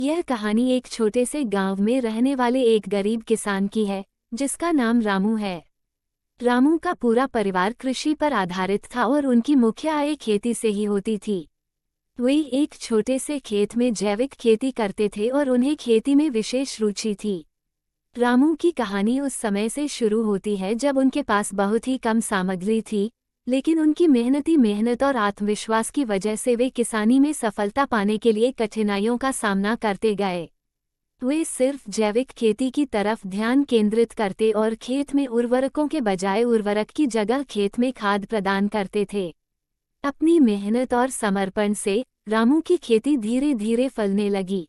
यह कहानी एक छोटे से गांव में रहने वाले एक गरीब किसान की है, जिसका नाम रामू है। रामू का पूरा परिवार कृषि पर आधारित था और उनकी मुख्य आय खेती से ही होती थी। वे एक छोटे से खेत में जैविक खेती करते थे और उन्हें खेती में विशेष रुचि थी। रामू की कहानी उस समय से शुरू होती है जब उनके पास बहुत ही कम सामग्री थी, लेकिन उनकी मेहनत और आत्मविश्वास की वजह से वे किसानी में सफलता पाने के लिए कठिनाइयों का सामना करते गए। वे सिर्फ जैविक खेती की तरफ ध्यान केंद्रित करते और खेत में उर्वरकों के बजाय उर्वरक की जगह खेत में खाद प्रदान करते थे। अपनी मेहनत और समर्पण से रामू की खेती धीरे धीरे फलने लगी।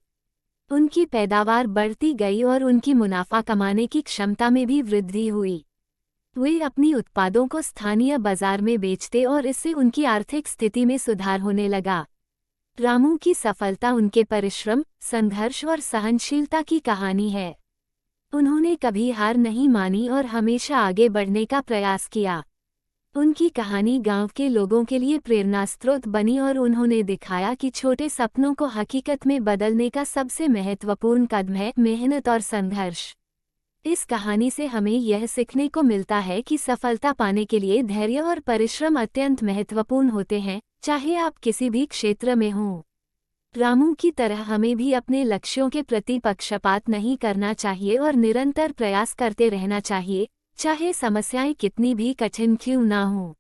उनकी पैदावार बढ़ती गई और उनकी मुनाफा कमाने की क्षमता में भी वृद्धि हुई। वे अपनी उत्पादों को स्थानीय बाजार में बेचते और इससे उनकी आर्थिक स्थिति में सुधार होने लगा। रामू की सफलता उनके परिश्रम, संघर्ष और सहनशीलता की कहानी है। उन्होंने कभी हार नहीं मानी और हमेशा आगे बढ़ने का प्रयास किया। उनकी कहानी गांव के लोगों के लिए प्रेरणास्रोत बनी और उन्होंने दिखाया कि छोटे सपनों को हकीकत में बदलने का सबसे महत्वपूर्ण कदम है मेहनत और संघर्ष। इस कहानी से हमें यह सीखने को मिलता है कि सफलता पाने के लिए धैर्य और परिश्रम अत्यंत महत्वपूर्ण होते हैं, चाहे आप किसी भी क्षेत्र में हों। रामू की तरह हमें भी अपने लक्ष्यों के प्रति पक्षपात नहीं करना चाहिए और निरंतर प्रयास करते रहना चाहिए, चाहे समस्याएं कितनी भी कठिन क्यों ना हों।